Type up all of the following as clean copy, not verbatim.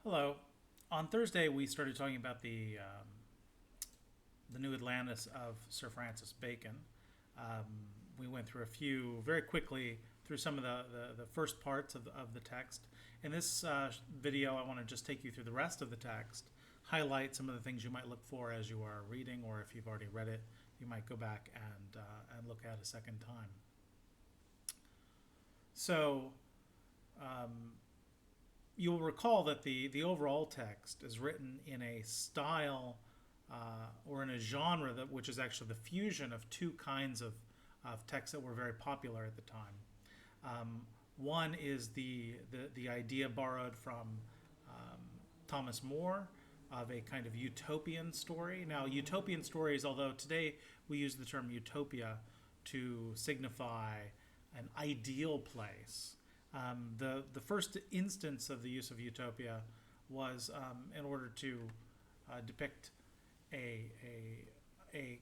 Hello. On Thursday, we started talking about the new Atlantis of Sir Francis Bacon. We went through a few very quickly through some of the first parts of the text. In this video, I want to just take you through the rest of the text, highlight some of the things you might look for as you are reading, or if you've already read it, you might go back and look at it a second time. So, you'll recall that the overall text is written in a style or in a genre which is actually the fusion of two kinds of texts that were very popular at the time. One is the idea borrowed from Thomas More of a kind of utopian story. Now, utopian stories, although today we use the term utopia to signify an ideal place, the first instance of the use of utopia was in order to depict a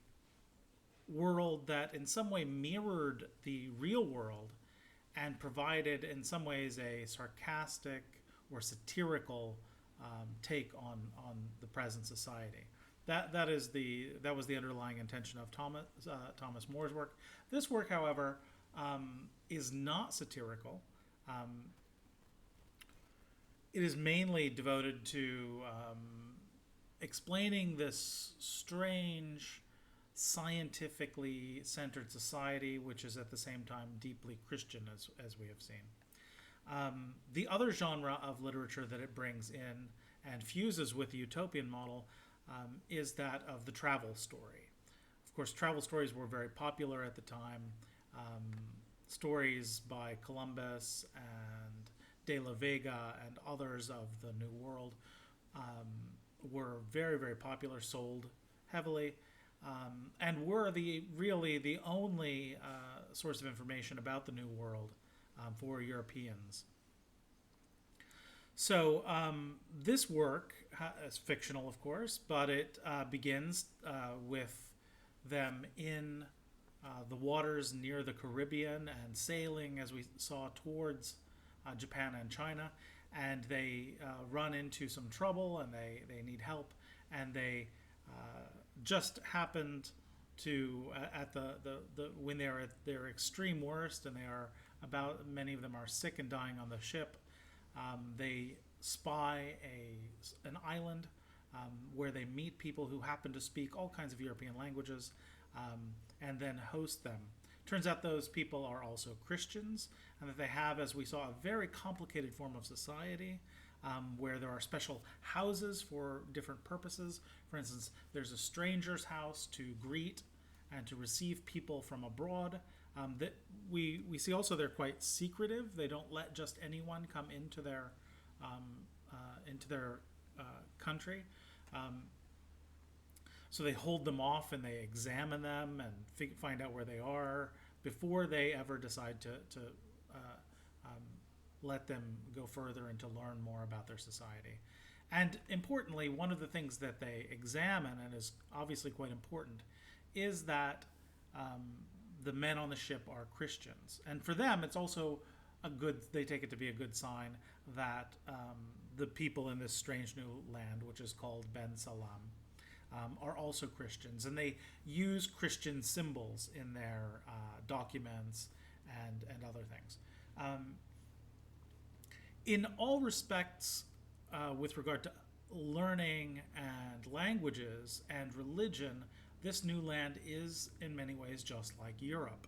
world that in some way mirrored the real world and provided in some ways a sarcastic or satirical take on the present society. That was the underlying intention of Thomas More's work. This work, however, is not satirical. It is mainly devoted to explaining this strange, scientifically centered society, which is at the same time deeply Christian, as we have seen. The other genre of literature that it brings in and fuses with the utopian model is that of the travel story. Of course, travel stories were very popular at the time. Stories by Columbus and De la Vega and others of the New World were very, very popular, sold heavily, and were really the only source of information about the New World for Europeans. So this work is fictional, of course, but it begins with them in the waters near the Caribbean and sailing, as we saw, towards Japan and China. And they run into some trouble and they need help. And they just happened to, at when they're at their extreme worst and many of them are sick and dying on the ship, they spy an island where they meet people who happen to speak all kinds of European languages, and then host them. Turns out those people are also Christians, and that they have, as we saw, a very complicated form of society where there are special houses for different purposes. For instance, there's a stranger's house to greet and to receive people from abroad. That we see also they're quite secretive. They don't let just anyone come into their country. So they hold them off and they examine them and find out where they are before they ever decide to let them go further and to learn more about their society. And importantly, one of the things that they examine, and is obviously quite important, is that the men on the ship are Christians. And for them, it's also they take it to be a good sign that the people in this strange new land, which is called Ben Salam, are also Christians, and they use Christian symbols in their documents and other things. In all respects, with regard to learning and languages and religion, this new land is in many ways just like Europe.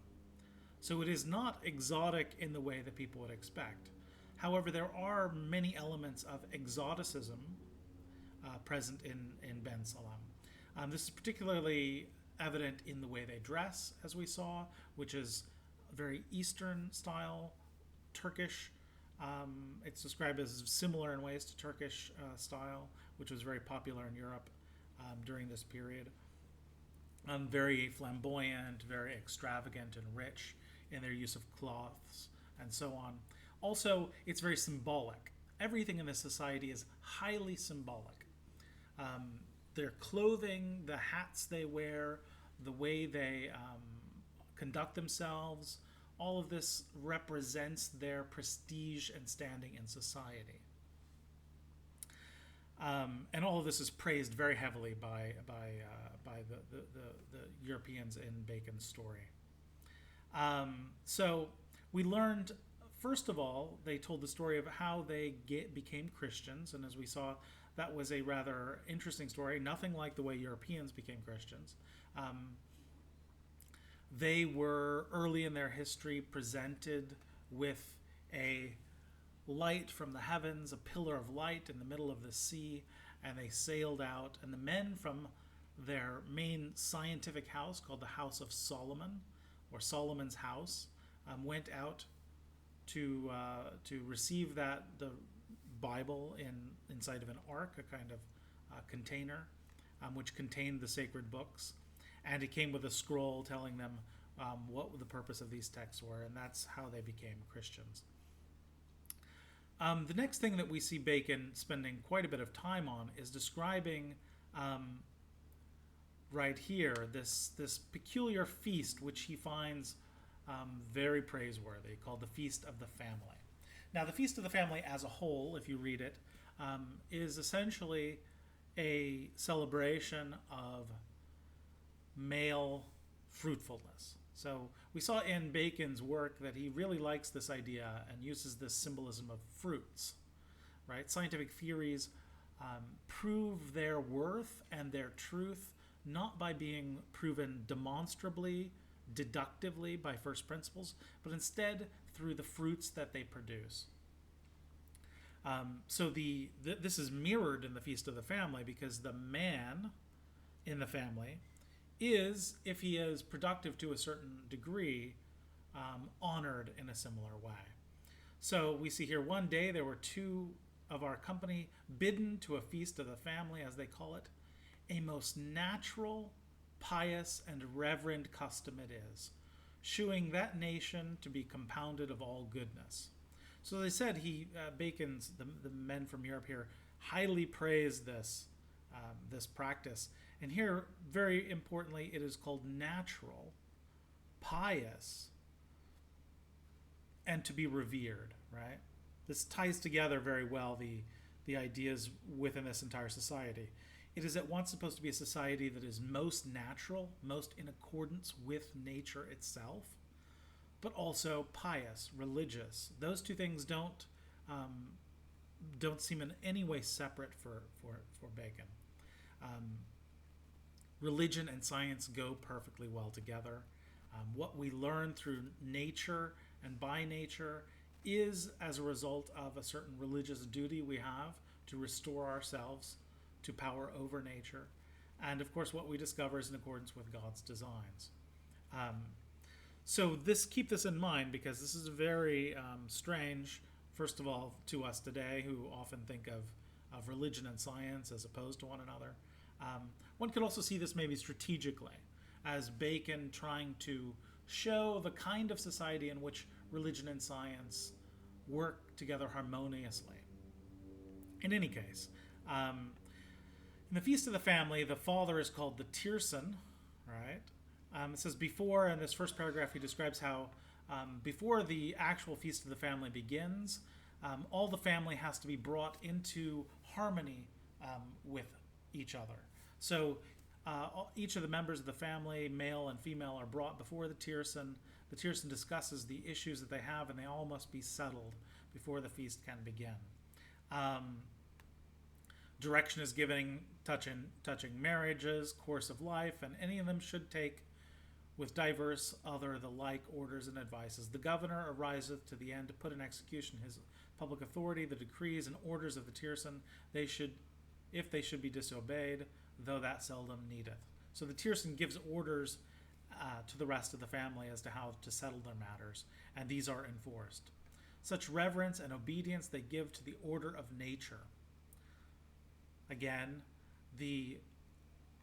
So it is not exotic in the way that people would expect. However, there are many elements of exoticism present in Ben Salam. This is particularly evident in the way they dress, as we saw, which is very Eastern style, Turkish. It's described as similar in ways to Turkish style, which was very popular in Europe during this period. Very flamboyant, very extravagant and rich in their use of cloths and so on. Also, it's very symbolic. Everything in this society is highly symbolic. Their clothing, the hats they wear, the way they conduct themselves, all of this represents their prestige and standing in society. And all of this is praised very heavily by the Europeans in Bacon's story. So we learned, first of all, they told the story of how they became Christians. And as we saw, that was a rather interesting story, nothing like the way Europeans became Christians. They were, early in their history, presented with a light from the heavens, a pillar of light in the middle of the sea, and they sailed out. And the men from their main scientific house, called the House of Solomon, or Solomon's House, went out to receive the Bible inside of an ark, a kind of container, which contained the sacred books, and it came with a scroll telling them what the purpose of these texts were, and that's how they became Christians. The next thing that we see Bacon spending quite a bit of time on is describing right here this peculiar feast which he finds very praiseworthy, called the Feast of the Family. Now, the Feast of the Family as a whole, if you read it, is essentially a celebration of male fruitfulness. So we saw in Bacon's work that he really likes this idea and uses this symbolism of fruits, right? Scientific theories prove their worth and their truth not by being proven demonstrably, deductively by first principles, but instead through the fruits that they produce. So this is mirrored in the Feast of the Family, because the man in the family is, if he is productive to a certain degree, honored in a similar way. So we see here, one day there were two of our company bidden to a feast of the family, as they call it. A most natural, pious, and reverend custom it is, shewing that nation to be compounded of all goodness. So they said Bacon's, the men from Europe here, highly praised this practice. And here, very importantly, it is called natural, pious, and to be revered, right? This ties together very well the ideas within this entire society. It is at once supposed to be a society that is most natural, most in accordance with nature itself, but also pious, religious. Those two things don't seem in any way separate for Bacon. Religion and science go perfectly well together. What we learn through nature and by nature is as a result of a certain religious duty we have to restore ourselves to power over nature. And of course, what we discover is in accordance with God's designs. So keep this in mind, because this is very strange, first of all, to us today, who often think of religion and science as opposed to one another. One could also see this maybe strategically, as Bacon trying to show the kind of society in which religion and science work together harmoniously. In any case, in the Feast of the Family, the father is called the Tirsan, right? It says before, in this first paragraph, he describes how before the actual Feast of the Family begins, all the family has to be brought into harmony with each other. So each of the members of the family, male and female, are brought before the Tirsan. The Tirsan discusses the issues that they have, and they all must be settled before the feast can begin. Direction is given touching marriages, course of life, and any of them should take with diverse other the like orders and advices. The governor ariseth to the end to put in execution his public authority, the decrees and orders of the Tirsan, if they should be disobeyed, though that seldom needeth. So the Tirsan gives orders to the rest of the family as to how to settle their matters, and these are enforced. Such reverence and obedience they give to the order of nature. Again, the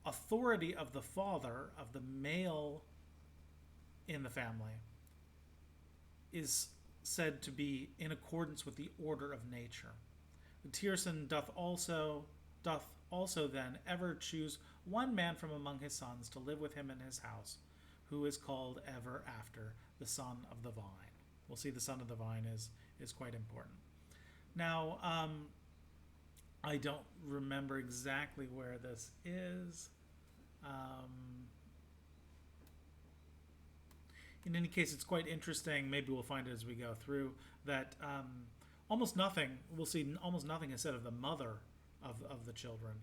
authority of the father, of the male in the family, is said to be in accordance with the order of nature. The Tirsan doth also then ever choose one man from among his sons to live with him in his house, who is called ever after the son of the vine. We'll see the son of the vine is quite important. Now, I don't remember exactly where this is. Um, in any case, it's quite interesting. Maybe we'll find it as we go through that almost nothing. We'll see almost nothing is said of the mother of the children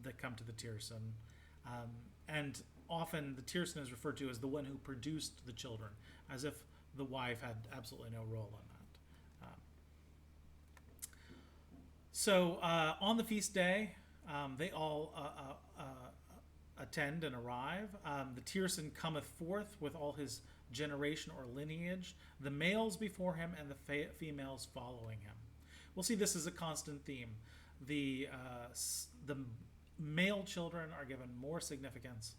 that come to the Tirsan, um, and often the Tirsan is referred to as the one who produced the children, as if the wife had absolutely no role in that. So on the feast day, they all attend and arrive. The Tirsan cometh forth with all his generation or lineage, the males before him and the females following him. We'll see this as a constant theme. The male children are given more significance,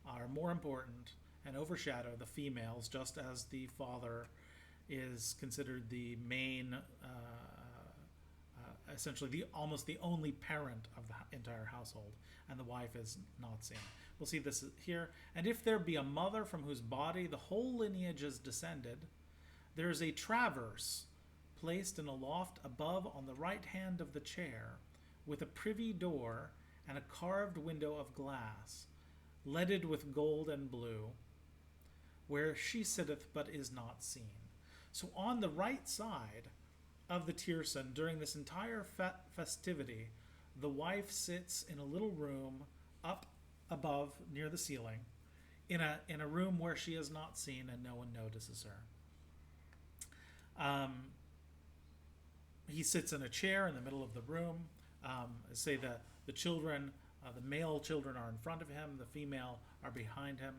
are more important, and overshadow the females, just as the father is considered the main, essentially almost the only parent of the entire household, and the wife is not seen. We'll see this here. And if there be a mother from whose body the whole lineage is descended, there is a traverse placed in a loft above on the right hand of the chair, with a privy door and a carved window of glass, leaded with gold and blue, where she sitteth but is not seen. So on the right side of the Tirsan, during this entire festivity, the wife sits in a little room up above near the ceiling, in a room where she is not seen and no one notices her. He sits in a chair in the middle of the room. Say the children, the male children are in front of him, the female are behind him.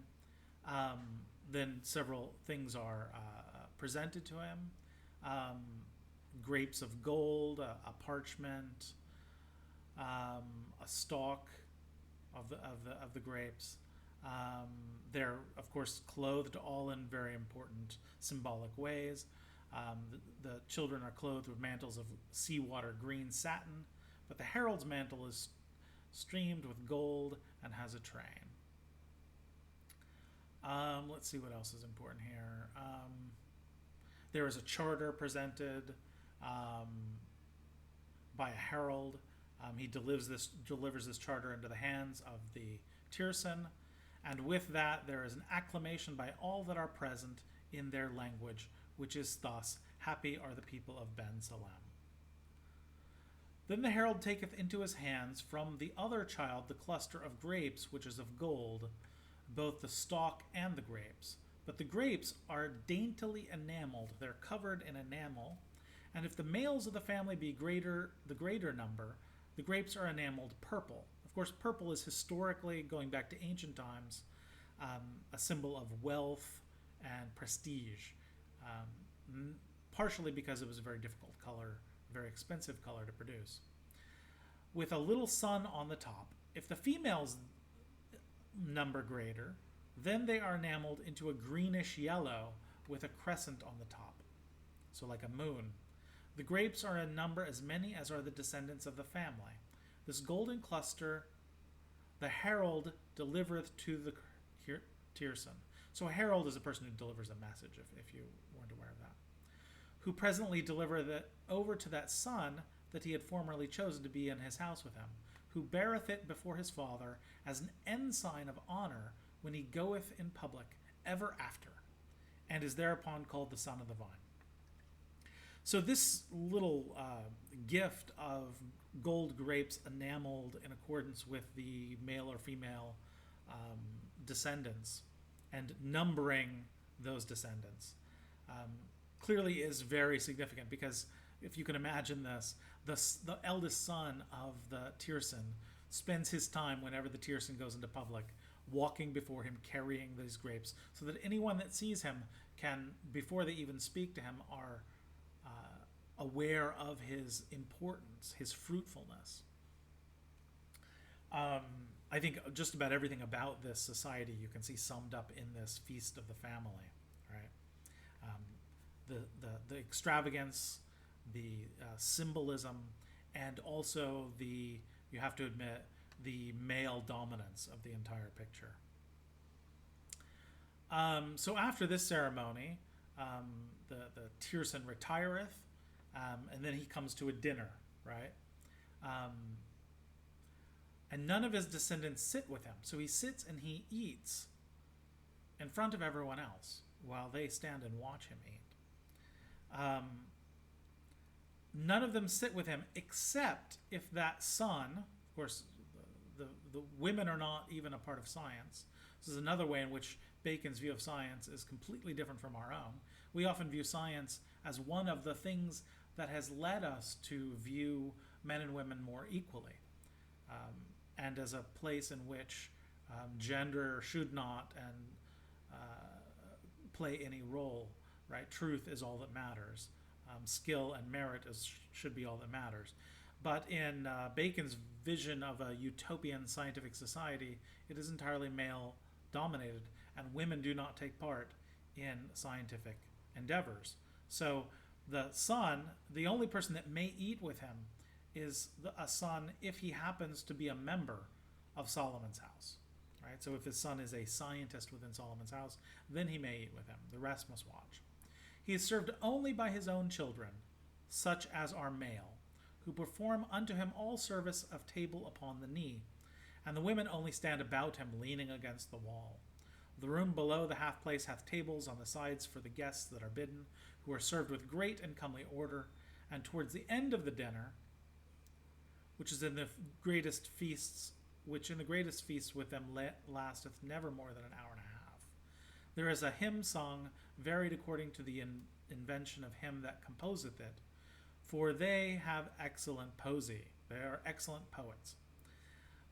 Then several things are presented to him. Grapes of gold, a parchment, a stalk of the grapes. They're of course clothed all in very important symbolic ways. The children are clothed with mantles of seawater green satin, but the herald's mantle is streamed with gold and has a train. Let's see what else is important here. There is a charter presented by a herald. He delivers this charter into the hands of the Tirsan, and with that there is an acclamation by all that are present in their language, which is thus: Happy are the people of Ben Salem. Then the herald taketh into his hands from the other child the cluster of grapes, which is of gold, both the stalk and the grapes. But the grapes are daintily enameled; they're covered in enamel. And if the males of the family be the greater number, the grapes are enameled purple. Of course, purple is historically, going back to ancient times, a symbol of wealth and prestige, partially because it was a very difficult color, very expensive color to produce. With a little sun on the top. If the females number greater, then they are enameled into a greenish yellow with a crescent on the top, so like a moon. The grapes are in number as many as are the descendants of the family. This golden cluster the herald delivereth to the Tirsan. So a herald is a person who delivers a message, if you weren't aware of that. Who presently delivereth it over to that son that he had formerly chosen to be in his house with him, who beareth it before his father as an ensign of honor when he goeth in public ever after, and is thereupon called the son of the vine. So this little gift of gold grapes enameled in accordance with the male or female descendants and numbering those descendants clearly is very significant, because if you can imagine this, the eldest son of the Tirsan spends his time, whenever the Tirsan goes into public, walking before him carrying these grapes, so that anyone that sees him can, before they even speak to him, are aware of his importance, his fruitfulness. I think just about everything about this society you can see summed up in this feast of the family, right? The extravagance, the symbolism, and also you have to admit, the male dominance of the entire picture. So after this ceremony, the Tirsan retireth, and then he comes to a dinner, right? And none of his descendants sit with him. So he sits and he eats in front of everyone else while they stand and watch him eat. None of them sit with him except if that son, of course, the women are not even a part of science. This is another way in which Bacon's view of science is completely different from our own. We often view science as one of the things that has led us to view men and women more equally, and as a place in which gender should not and play any role, right? Truth is all that matters. Skill and merit should be all that matters. But in Bacon's vision of a utopian scientific society, it is entirely male-dominated, and women do not take part in scientific endeavors. So the son, the only person that may eat with him, is a son if he happens to be a member of Solomon's house. Right? So if his son is a scientist within Solomon's house, then he may eat with him. The rest must watch. He is served only by his own children, such as are male, who perform unto him all service of table upon the knee, and the women only stand about him, leaning against the wall. The room below the half place hath tables on the sides for the guests that are bidden, who are served with great and comely order, and towards the end of the dinner, which in the greatest feasts with them lasteth never more than an hour and a half, there is a hymn sung, varied according to the invention of him that composeth it, for they have excellent poesy. They are excellent poets.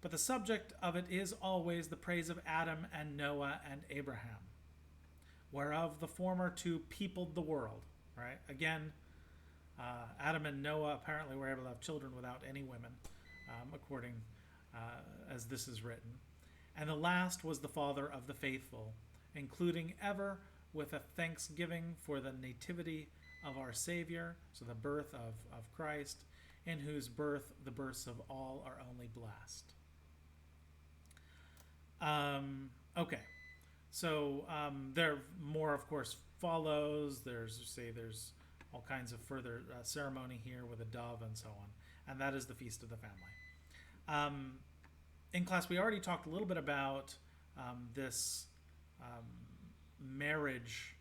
But the subject of it is always the praise of Adam and Noah and Abraham, whereof the former two peopled the world. Right? Again, Adam and Noah apparently were able to have children without any women, according as this is written. And the last was the father of the faithful, including ever with a thanksgiving for the nativity of our Savior, so the birth of Christ, in whose birth the births of all are only blessed. Okay, so there more, of course, follows. There's all kinds of further ceremony here with a dove and so on, and that is the Feast of the Family. In class, we already talked a little bit about this marriage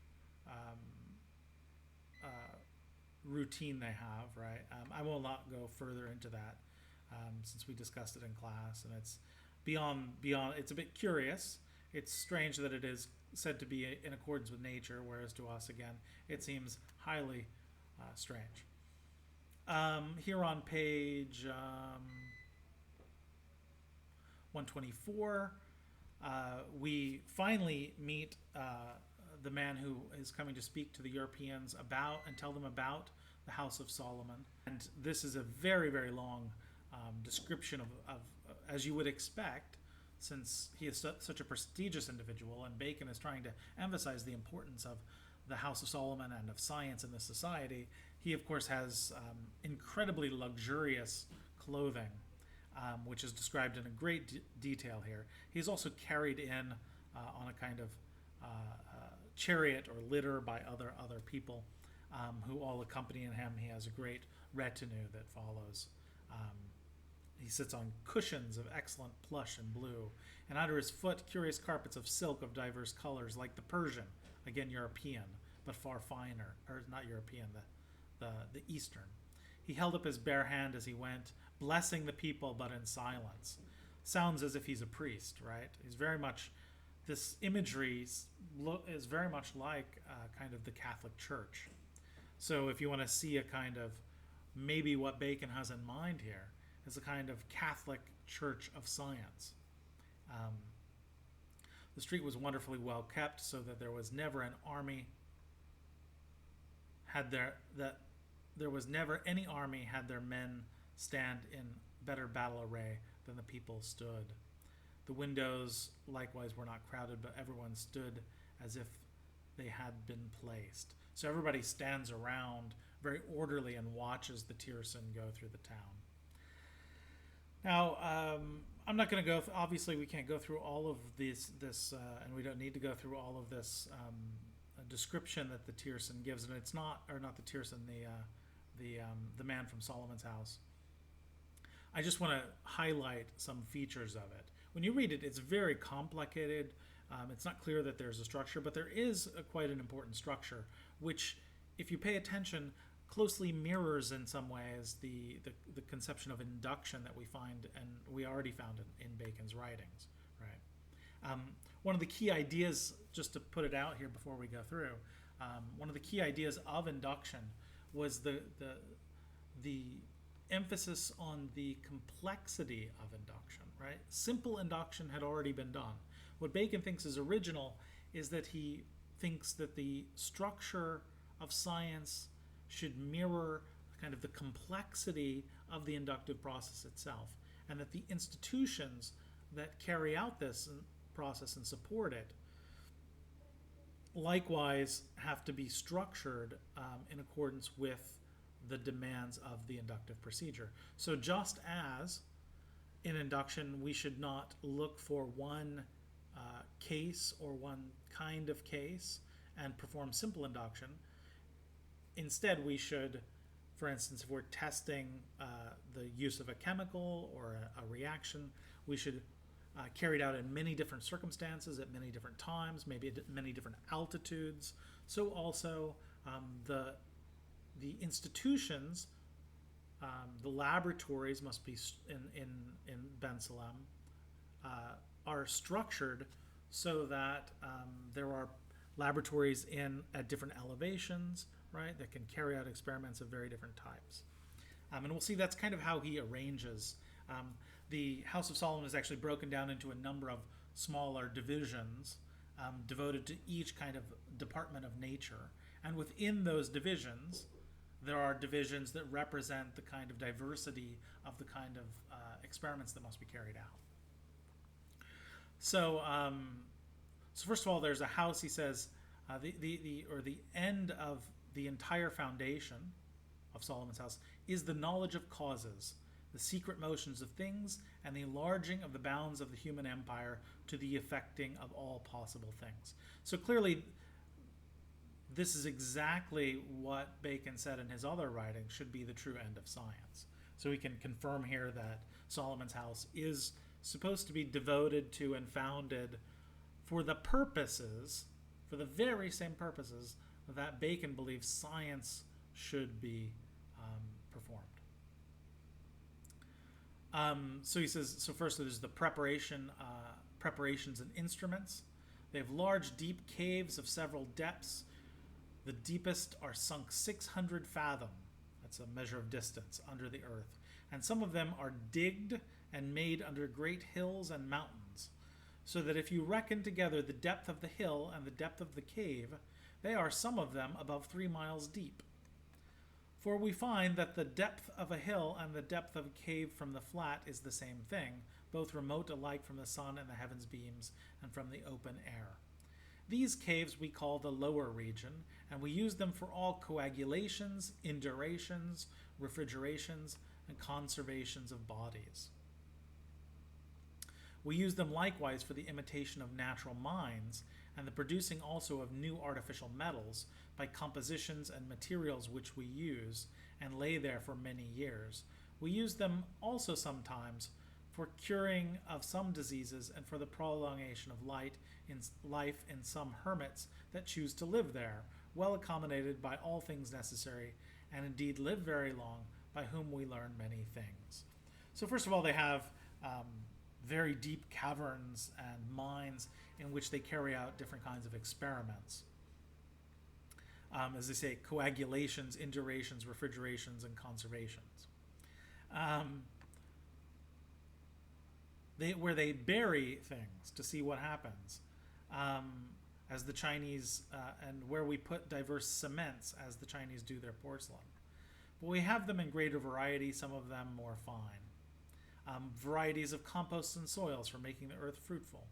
routine they have, right? I will not go further into that since we discussed it in class, and it's beyond. It's a bit curious. It's strange that it is said to be in accordance with nature, whereas to us, again, it seems highly strange. Here on page 124, we finally meet the man who is coming to speak to the Europeans about and tell them about the House of Solomon. And this is a very, very long description of as you would expect, since he is such a prestigious individual, and Bacon is trying to emphasize the importance of the House of Solomon and of science in this society. He, of course, has incredibly luxurious clothing, which is described in a great detail here. He's also carried in on a kind of chariot or litter by other people who all accompany him. He has a great retinue that follows. He sits on cushions of excellent plush and blue, and under his foot curious carpets of silk of diverse colors, like the Persian, again European, but far finer, or not European, the Eastern. He held up his bare hand as he went, blessing the people, but in silence. Sounds as if he's a priest, right? He's very much, this imagery is very much like kind of the Catholic Church. So if you want to see a kind of, maybe what Bacon has in mind here, is a kind of Catholic Church of science. The street was wonderfully well kept, so that there was never an army there was never any army had their men stand in better battle array than the people stood. The windows likewise were not crowded, but everyone stood as if they had been placed. So everybody stands around very orderly and watches the Tierson go through the town. Now, I'm not going to go. Obviously, we can't go through all of this, and we don't need to go through all of this description that the Tierson gives, and it's not, or not the Tierson, the man from Solomon's house. I just want to highlight some features of it. When you read it, it's very complicated. It's not clear that there's a structure, but there is quite an important structure, which, if you pay attention, closely mirrors in some ways the conception of induction that we find and we already found in Bacon's writings, right? One of the key ideas, just to put it out here before we go through, one of the key ideas of induction was the emphasis on the complexity of induction, right? Simple induction had already been done. What Bacon thinks is original is that he thinks that the structure of science should mirror kind of the complexity of the inductive process itself, and that the institutions that carry out this process and support it likewise have to be structured in accordance with the demands of the inductive procedure. So just as in induction we should not look for one case or one kind of case and perform simple induction, instead we should, for instance, if we're testing the use of a chemical or a reaction, we should carry it out in many different circumstances at many different times, maybe at many different altitudes. So also the institutions, the laboratories must be in Ben Salem are structured so that there are laboratories at different elevations, right, that can carry out experiments of very different types. And we'll see that's kind of how he arranges. The House of Solomon is actually broken down into a number of smaller divisions devoted to each kind of department of nature. And within those divisions, there are divisions that represent the kind of diversity of the kind of experiments that must be carried out. So first of all, there's a house. He says the end of the entire foundation of Solomon's house is the knowledge of causes, the secret motions of things, and the enlarging of the bounds of the human empire to the effecting of all possible things. So clearly, this is exactly what Bacon said in his other writings should be the true end of science. So we can confirm here that Solomon's house is supposed to be devoted to and founded for the purposes, for the very same purposes that Bacon believes science should be performed. So he says, so first there's the preparations and instruments. They have large, deep caves of several depths. The deepest are sunk 600 fathom, that's a measure of distance, under the earth. And some of them are digged and made under great hills and mountains, so that if you reckon together the depth of the hill and the depth of the cave, they are some of them above 3 miles deep. For we find that the depth of a hill and the depth of a cave from the flat is the same thing, both remote alike from the sun and the heaven's beams and from the open air. These caves we call the lower region, and we use them for all coagulations, indurations, refrigerations, and conservations of bodies. We use them likewise for the imitation of natural mines, and the producing also of new artificial metals by compositions and materials which we use and lay there for many years. We use them also sometimes for curing of some diseases and for the prolongation of life in some hermits that choose to live there, well accommodated by all things necessary, and indeed live very long, by whom we learn many things. So first of all, they have very deep caverns and mines in which they carry out different kinds of experiments. As they say, coagulations, indurations, refrigerations, and conservations. Where they bury things to see what happens, as the Chinese, and where we put diverse cements as the Chinese do their porcelain. But we have them in greater variety, some of them more fine. Varieties of composts and soils for making the earth fruitful.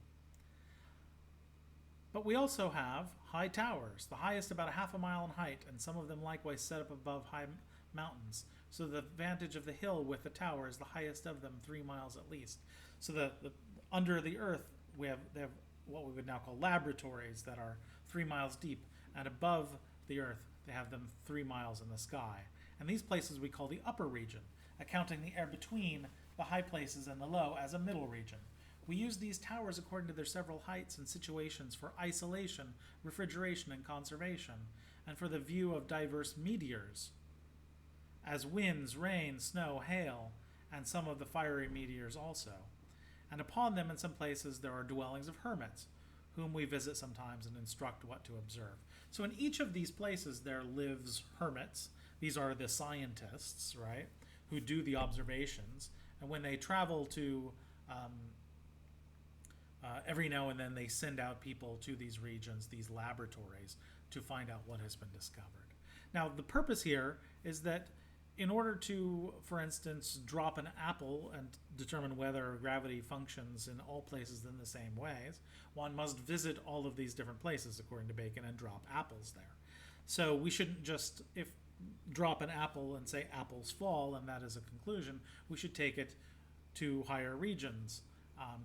But we also have high towers, the highest about 1/2 mile in height, and some of them likewise set up above high mountains. So the vantage of the hill with the tower is the highest of them, 3 miles at least. So the under the earth, they have what we would now call laboratories that are 3 miles deep, and above the earth they have them 3 miles in the sky. And these places we call the upper region, accounting the air between the high places and the low as a middle region. We use these towers according to their several heights and situations for isolation, refrigeration, and conservation, and for the view of diverse meteors, as winds, rain, snow, hail, and some of the fiery meteors also. And upon them in some places there are dwellings of hermits, whom we visit sometimes and instruct what to observe. So in each of these places there lives hermits. These are the scientists, right, who do the observations. And when they travel to, every now and then they send out people to these regions, these laboratories, to find out what has been discovered. Now the purpose here is that in order to, for instance, drop an apple and determine whether gravity functions in all places in the same ways, one must visit all of these different places, according to Bacon, and drop apples there. So we shouldn't just drop an apple and say apples fall, and that is a conclusion. We should take it to higher regions,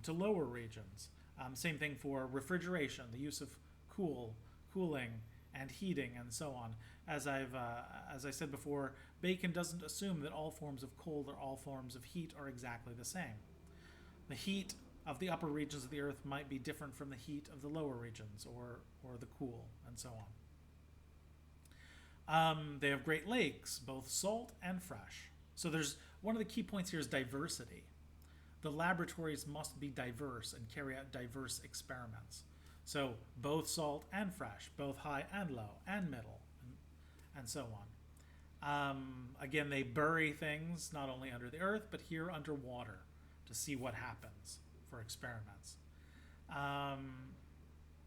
to lower regions. Same thing for refrigeration, the use of cooling, and heating, and so on. As I said before, Bacon doesn't assume that all forms of cold or all forms of heat are exactly the same. The heat of the upper regions of the Earth might be different from the heat of the lower regions, or the cool, and so on. They have great lakes, both salt and fresh. So there's one of the key points here is diversity. The laboratories must be diverse and carry out diverse experiments. So both salt and fresh, both high and low and middle, and so on. Again, they bury things not only under the earth, but here underwater to see what happens for experiments.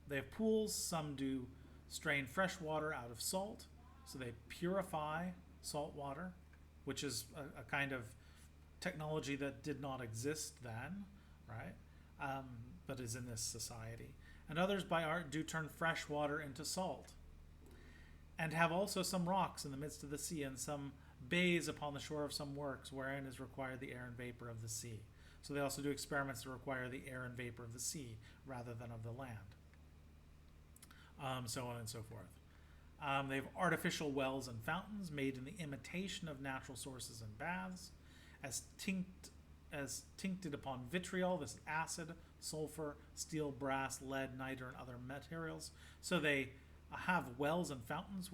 They have pools. Some do strain fresh water out of salt. So they purify salt water, which is a kind of technology that did not exist then, right? But is in this society. And others by art do turn fresh water into salt, and have also some rocks in the midst of the sea, and some bays upon the shore of some works wherein is required the air and vapor of the sea. So they also do experiments that require the air and vapor of the sea rather than of the land. So on and so forth. They have artificial wells and fountains made in the imitation of natural sources and baths, as tincted upon vitriol, this acid, sulfur, steel, brass, lead, niter, and other materials. So they have wells and fountains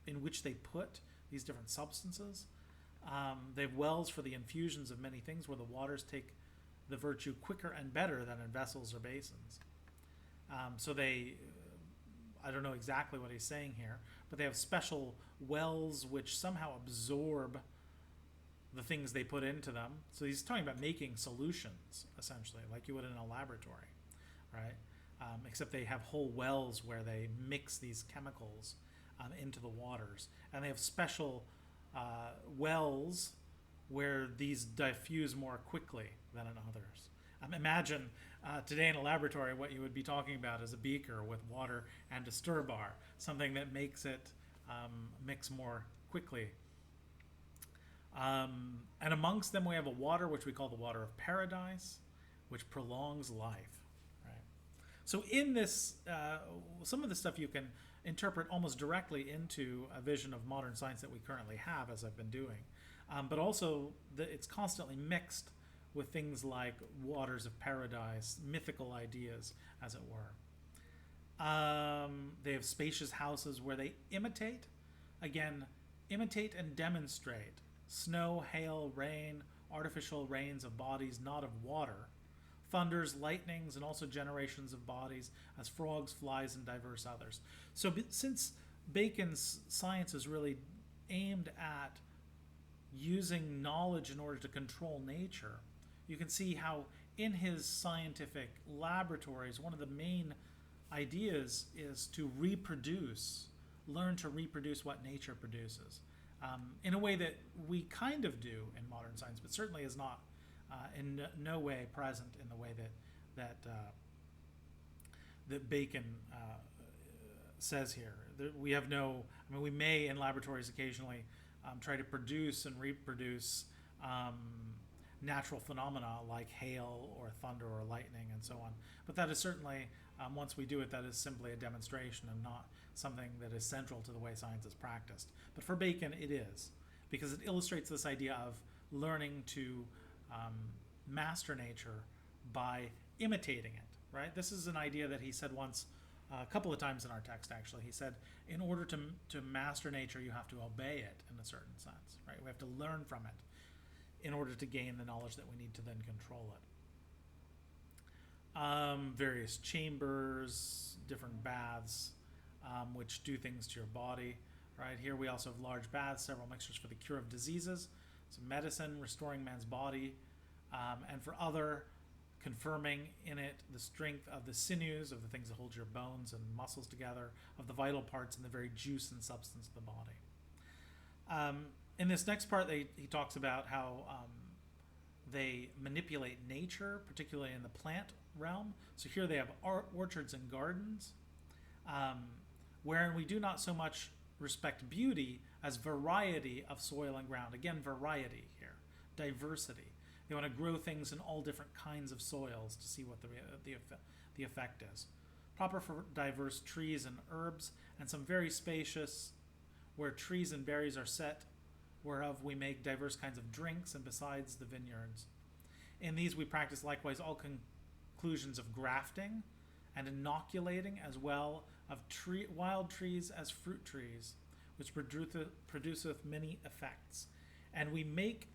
in which they put these different substances. They have wells for the infusions of many things, where the waters take the virtue quicker and better than in vessels or basins. So they, I don't know exactly what he's saying here, but they have special wells which somehow absorb the things they put into them. So he's talking about making solutions, essentially, like you would in a laboratory, right? Except they have whole wells where they mix these chemicals into the waters. And they have special wells where these diffuse more quickly than in others. Imagine today in a laboratory what you would be talking about is a beaker with water and a stir bar, something that makes it mix more quickly. And amongst them we have a water which we call the water of paradise, which prolongs life. Right? So in this, some of the stuff you can interpret almost directly into a vision of modern science that we currently have, as I've been doing. But also it's constantly mixed with things like waters of paradise, mythical ideas, as it were. They have spacious houses where they imitate and demonstrate snow, hail, rain, artificial rains of bodies not of water, thunders, lightnings, and also generations of bodies as frogs, flies, and diverse others. So since Bacon's science is really aimed at using knowledge in order to control nature, you can see how in his scientific laboratories, one of the main ideas is to learn to reproduce what nature produces. In a way that we kind of do in modern science, but certainly is not in no way present in the way that Bacon says here. We have no, I mean, we may in laboratories occasionally try to produce and reproduce natural phenomena like hail or thunder or lightning and so on. But that is certainly, once we do it, that is simply a demonstration and not something that is central to the way science is practiced. But for Bacon, it is, because it illustrates this idea of learning to master nature by imitating it, right? This is an idea that he said once, a couple of times in our text, actually. He said, in order to master nature, you have to obey it in a certain sense, right? We have to learn from it in order to gain the knowledge that we need to then control it. Various chambers, different baths, which do things to your body, right? Here we also have large baths, several mixtures for the cure of diseases, some medicine, restoring man's body, and for other, confirming in it the strength of the sinews, of the things that hold your bones and muscles together, of the vital parts and the very juice and substance of the body. In this next part, he talks about how they manipulate nature, particularly in the plant realm. So here they have orchards and gardens, wherein we do not so much respect beauty as variety of soil and ground. Again, variety here, diversity. They want to grow things in all different kinds of soils to see what the effect is. Proper for diverse trees and herbs, and some very spacious, where trees and berries are set, whereof we make diverse kinds of drinks, and besides the vineyards. In these we practice likewise all conclusions of grafting and inoculating, as well of wild trees as fruit trees, which produceth many effects. And we make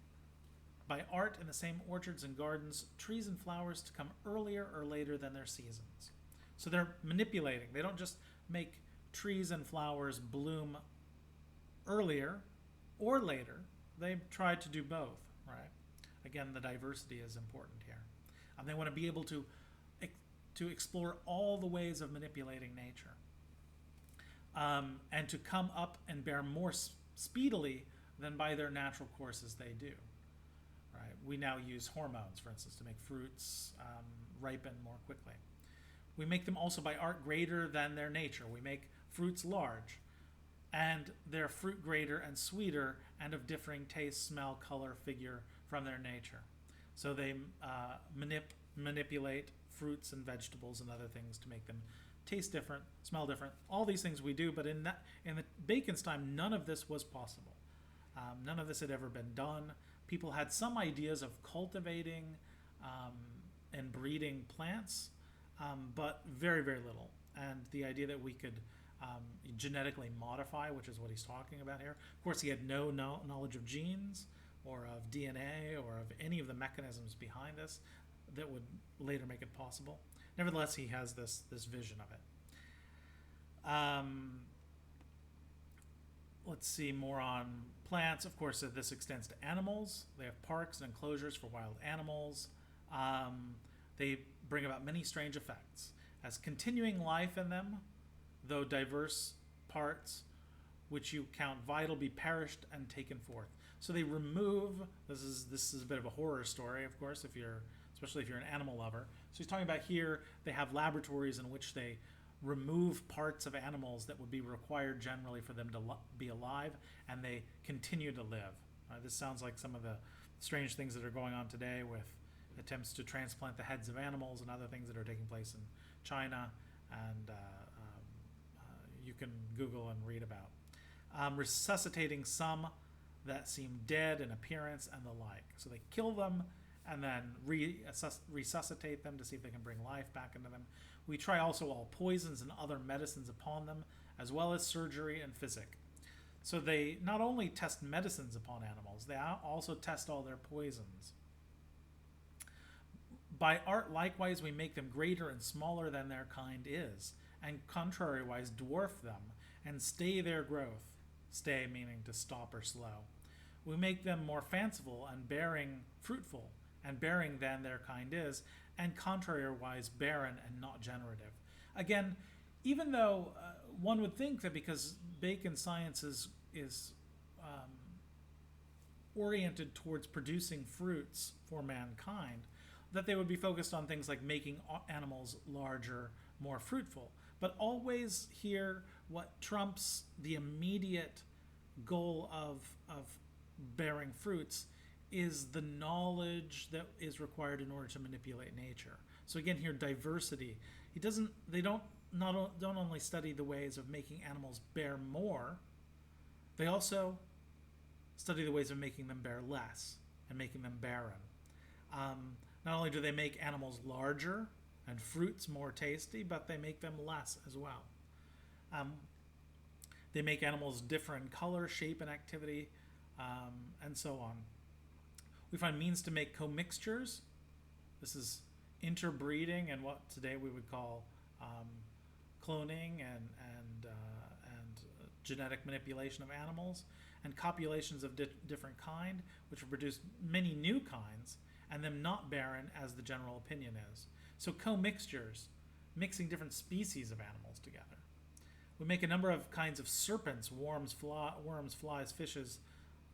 by art in the same orchards and gardens, trees and flowers to come earlier or later than their seasons. So they're manipulating. They don't just make trees and flowers bloom earlier or later. They try to do both, right? Again, the diversity is important here. They want to be able to explore all the ways of manipulating nature, and to come up and bear more speedily than by their natural courses they do. Right. We now use hormones, for instance, to make fruits ripen more quickly. We make them also by art greater than their nature. We make fruits large, and their fruit greater and sweeter, and of differing taste, smell, color, figure from their nature. So they manipulate fruits and vegetables and other things to make them taste different, smell different. All these things we do, but in the Bacon's time, none of this was possible. None of this had ever been done. People had some ideas of cultivating and breeding plants, but very, very little. And the idea that we could genetically modify, which is what he's talking about here. Of course, he had no knowledge of genes or of DNA or of any of the mechanisms behind this that would later make it possible. Nevertheless, he has this vision of it. Let's see more on plants. Of course, this extends to animals. They have parks and enclosures for wild animals. They bring about many strange effects. As continuing life in them, though diverse parts, which you count vital, be perished and taken forth. So they remove, this is a bit of a horror story, of course, especially if you're an animal lover. So he's talking about here, they have laboratories in which they remove parts of animals that would be required generally for them to be alive, and they continue to live. This sounds like some of the strange things that are going on today with attempts to transplant the heads of animals and other things that are taking place in China, and you can Google and read about. Resuscitating some that seem dead in appearance and the like. So they kill them and then resuscitate them to see if they can bring life back into them. We try also all poisons and other medicines upon them, as well as surgery and physic. So they not only test medicines upon animals, they also test all their poisons. By art, likewise, we make them greater and smaller than their kind is, and contrariwise dwarf them, and stay their growth. Stay meaning to stop or slow. We make them more fanciful and fruitful, and bearing than their kind is, and contrariwise barren and not generative. Again, even though one would think that because Bacon's science is oriented towards producing fruits for mankind, that they would be focused on things like making animals larger, more fruitful. But always here, what trumps the immediate goal of bearing fruits is the knowledge that is required in order to manipulate nature. So again, here diversity. They don't only study the ways of making animals bear more, they also study the ways of making them bear less and making them barren. Not only do they make animals larger and fruits more tasty, but they make them less as well. Um, they make animals differ in color, shape, and activity, and so on. We find means to make commixtures. This is interbreeding and what today we would call cloning and genetic manipulation of animals, and copulations of different kind, which will produce many new kinds, and them not barren as the general opinion is. So commixtures, mixing different species of animals together. We make a number of kinds of serpents, worms, flies, fishes,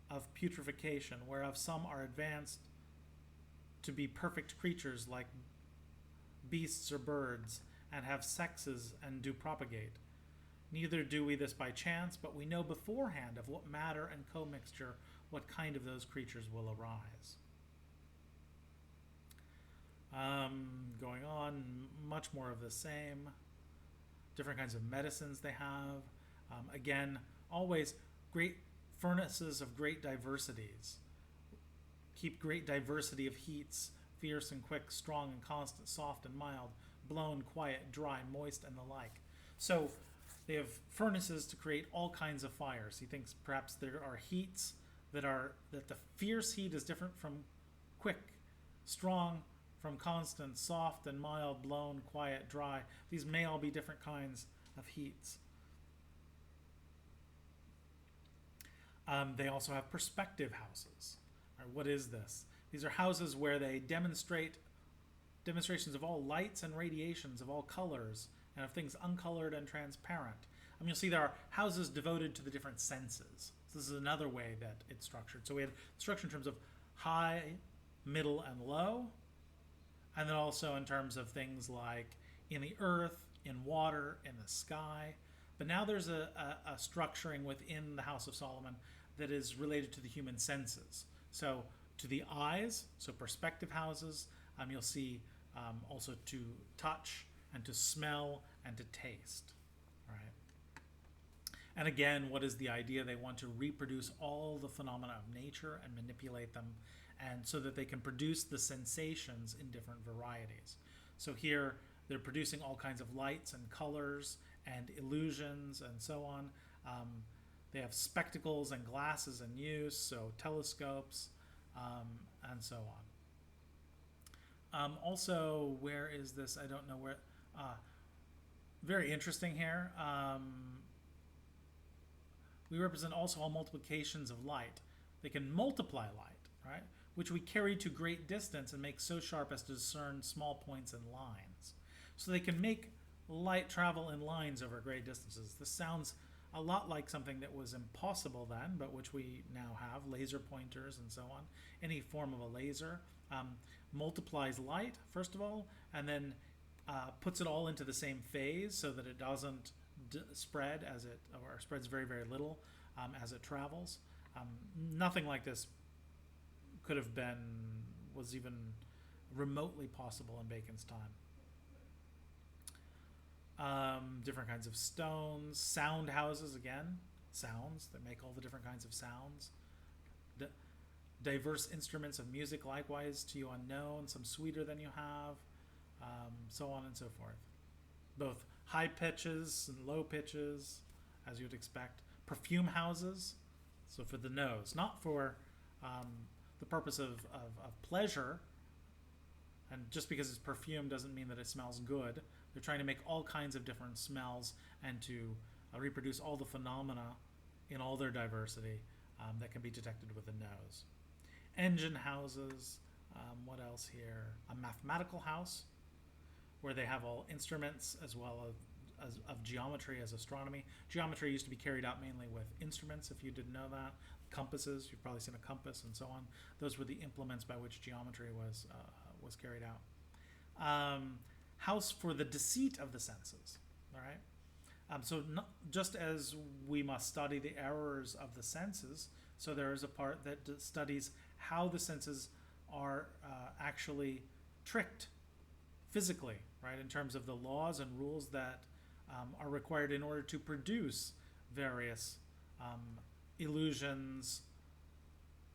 of putrefaction, whereof some are advanced to be perfect creatures like beasts or birds, and have sexes and do propagate. Neither do we this by chance, but we know beforehand of what matter and commixture, what kind of those creatures will arise. Going on, much more of the same. Different kinds of medicines they have. Again, always great furnaces of great diversities. Keep great diversity of heats, fierce and quick, strong and constant, soft and mild, blown, quiet, dry, moist, and the like. So they have furnaces to create all kinds of fires. He thinks perhaps there are heats that the fierce heat is different from quick, strong, from constant, soft and mild, blown, quiet, dry. These may all be different kinds of heats. They also have perspective houses. Right, what is this? These are houses where they demonstrations of all lights and radiations of all colors and of things uncolored and transparent. You'll see there are houses devoted to the different senses. So this is another way that it's structured. So we have structure in terms of high, middle, and low, and then also in terms of things like in the earth, in water, in the sky. But now there's a structuring within the House of Solomon that is related to the human senses. So to the eyes, so perspective houses, you'll see also to touch and to smell and to taste. Right? And again, what is the idea? They want to reproduce all the phenomena of nature and manipulate them, and so that they can produce the sensations in different varieties. So here they're producing all kinds of lights and colors and illusions and so on. They have spectacles and glasses in use, so telescopes, and so on. Also, where is this? I don't know where. Very interesting here. We represent also all multiplications of light. They can multiply light, right? Which we carry to great distance and make so sharp as to discern small points and lines. So they can make light travel in lines over great distances. This sounds a lot like something that was impossible then, but which we now have, laser pointers and so on. Any form of a laser multiplies light, first of all, and then puts it all into the same phase so that it doesn't spread or spreads very, very little as it travels. Nothing like this was even remotely possible in Bacon's time. Different kinds of stones, sound houses, again, sounds that make all the different kinds of sounds. Diverse instruments of music, likewise to you unknown, some sweeter than you have, so on and so forth. Both high pitches and low pitches, as you would expect. Perfume houses, so for the nose, not for the purpose of pleasure, and just because it's perfume doesn't mean that it smells good. They're trying to make all kinds of different smells and to reproduce all the phenomena in all their diversity that can be detected with the nose. Engine houses, what else here? A mathematical house, where they have all instruments as well as of geometry as astronomy. Geometry used to be carried out mainly with instruments, if you didn't know that. Compasses, you've probably seen a compass and so on. Those were the implements by which geometry was carried out. House for the deceit of the senses, all right? So just as we must study the errors of the senses, so there is a part that studies how the senses are actually tricked physically, right, in terms of the laws and rules that are required in order to produce various illusions,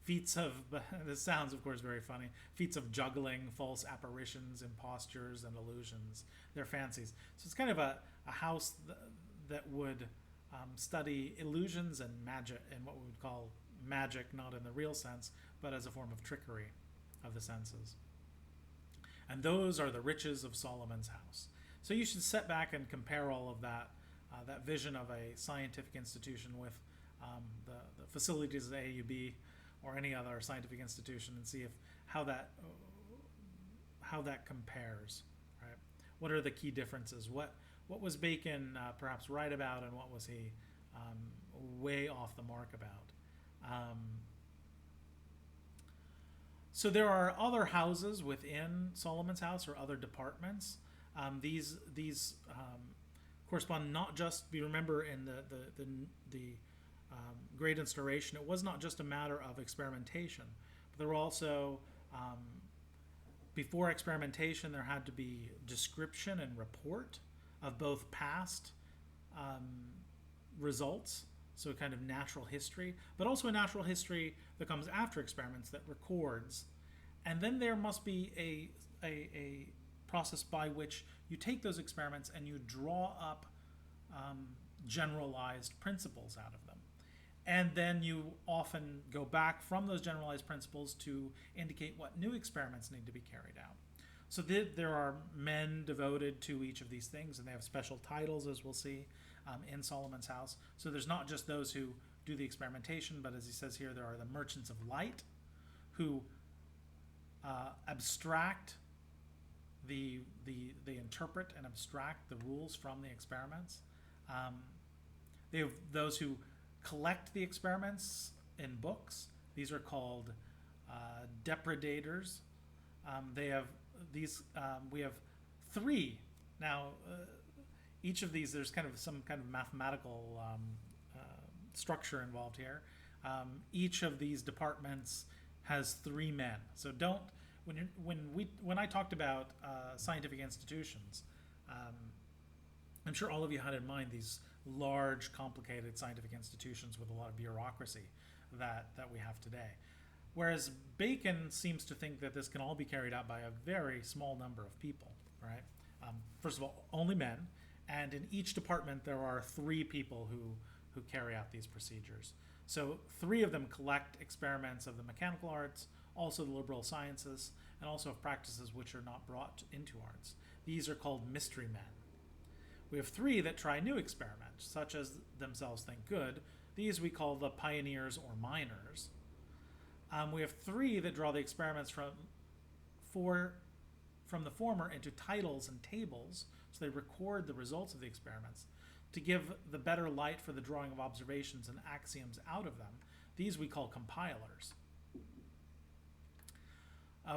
feats of, this sounds of course very funny, feats of juggling, false apparitions, impostures, and illusions, their fancies. So it's kind of a house that would study illusions and magic, and what we would call magic, not in the real sense, but as a form of trickery of the senses. And those are the riches of Solomon's house. So you should sit back and compare all of that, that vision of a scientific institution with the facilities of the AUB or any other scientific institution, and see if how that compares. Right? What are the key differences? What was Bacon perhaps right about, and what was he way off the mark about? So there are other houses within Solomon's house, or other departments. These correspond not just. We remember in the Great Instauration, it was not just a matter of experimentation, but there were also before experimentation there had to be description and report of both past results, so a kind of natural history, but also a natural history that comes after experiments that records. And then there must be a process by which you take those experiments and you draw up generalized principles out of them. And then you often go back from those generalized principles to indicate what new experiments need to be carried out. So there are men devoted to each of these things, and they have special titles, as we'll see in Solomon's house. So there's not just those who do the experimentation, but as he says here, there are the merchants of light who abstract they interpret and abstract the rules from the experiments. They have those who collect the experiments in books. These are called depredators. They have these. We have three now. Each of these, there's kind of some kind of mathematical structure involved here. Each of these departments has three men. So don't when I talked about scientific institutions, I'm sure all of you had in mind these large, complicated scientific institutions with a lot of bureaucracy that we have today. Whereas Bacon seems to think that this can all be carried out by a very small number of people, right? First of all, only men, and in each department there are three people who carry out these procedures. So three of them collect experiments of the mechanical arts, also the liberal sciences, and also of practices which are not brought into arts. These are called mystery men. We have three that try new experiments, such as themselves think good. These we call the pioneers or miners. We have three that draw the experiments from the former into titles and tables, so they record the results of the experiments. To give the better light for the drawing of observations and axioms out of them, these we call compilers.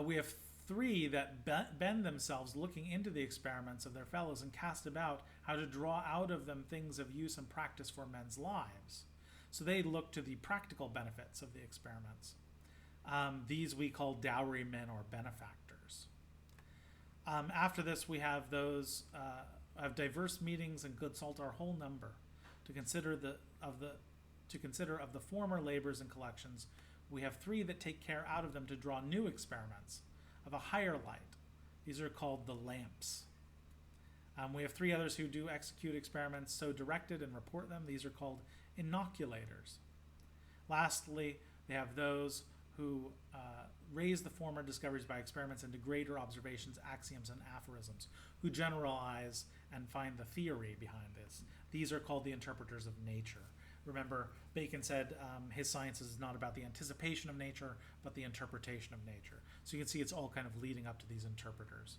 We have three that bend themselves looking into the experiments of their fellows and cast about how to draw out of them things of use and practice for men's lives. So they look to the practical benefits of the experiments. These we call dowry men or benefactors. After this, we have those of diverse meetings and consult our whole number to consider of the former labors and collections. We have three that take care out of them to draw new experiments of a higher light. These are called the lamps. We have three others who do execute experiments so directed and report them. These are called inoculators. Lastly, they have those who raise the former discoveries by experiments into greater observations, axioms, and aphorisms, who generalize and find the theory behind this. These are called the interpreters of nature. Remember, Bacon said his science is not about the anticipation of nature, but the interpretation of nature. So you can see it's all kind of leading up to these interpreters.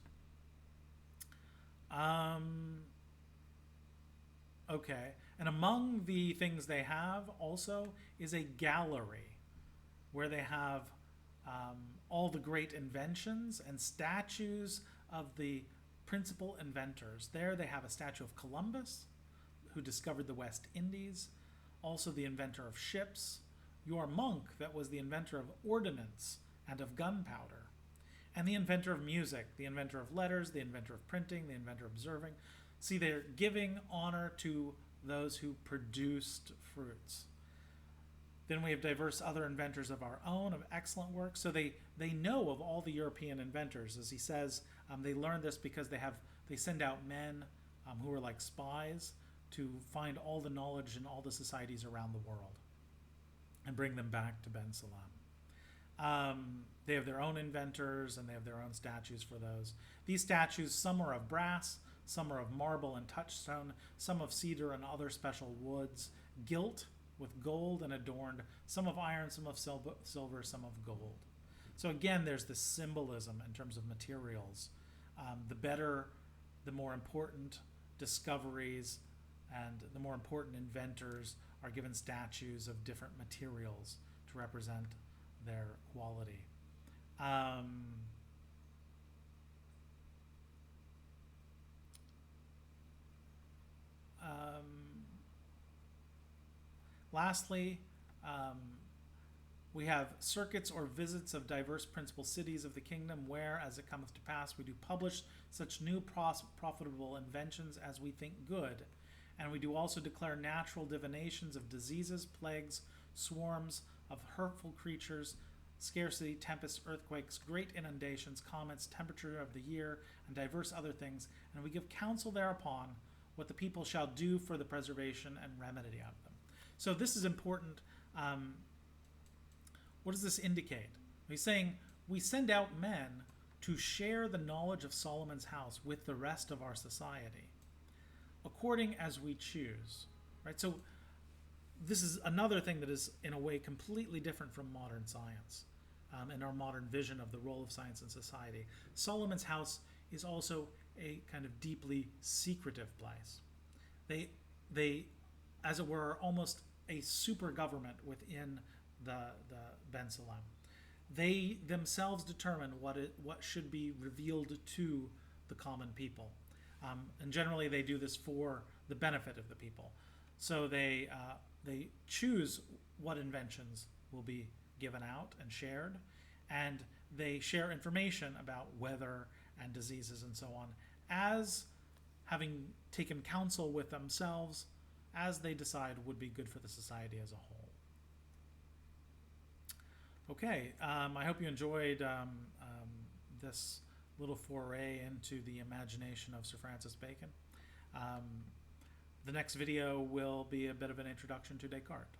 Okay, and among the things they have also is a gallery where they have all the great inventions and statues of the principal inventors. There they have a statue of Columbus, who discovered the West Indies, also the inventor of ships, your monk that was the inventor of ordnance and of gunpowder, and the inventor of music, the inventor of letters, the inventor of printing, the inventor of observing. See, they're giving honor to those who produced fruits. Then we have diverse other inventors of our own, of excellent work. So they know of all the European inventors. As he says, they learned this because they send out men who are like spies to find all the knowledge in all the societies around the world and bring them back to Ben Salam. They have their own inventors and they have their own statues for those. These statues, some are of brass, some are of marble and touchstone, some of cedar and other special woods, gilt with gold and adorned, some of iron, some of silver, some of gold. So again, there's this symbolism in terms of materials. The more important discoveries and the more important inventors are given statues of different materials to represent their quality. Lastly, we have circuits or visits of diverse principal cities of the kingdom, where, as it cometh to pass, we do publish such new profitable inventions as we think good. And we do also declare natural divinations of diseases, plagues, swarms of hurtful creatures, scarcity, tempests, earthquakes, great inundations, comets, temperature of the year, and diverse other things. And we give counsel thereupon what the people shall do for the preservation and remedy of them. So this is important. What does this indicate? He's saying we send out men to share the knowledge of Solomon's house with the rest of our society, according as we choose. Right? So this is another thing that is, in a way, completely different from modern science and our modern vision of the role of science in society. Solomon's house is also a kind of deeply secretive place. They, as it were, are almost a super government within the Ben Salam. They themselves determine what should be revealed to the common people, and generally they do this for the benefit of the people. So they choose what inventions will be given out and shared, and they share information about weather and diseases and so on, as having taken counsel with themselves as they decide would be good for the society as a whole. Okay, I hope you enjoyed this little foray into the imagination of Sir Francis Bacon. The next video will be a bit of an introduction to Descartes.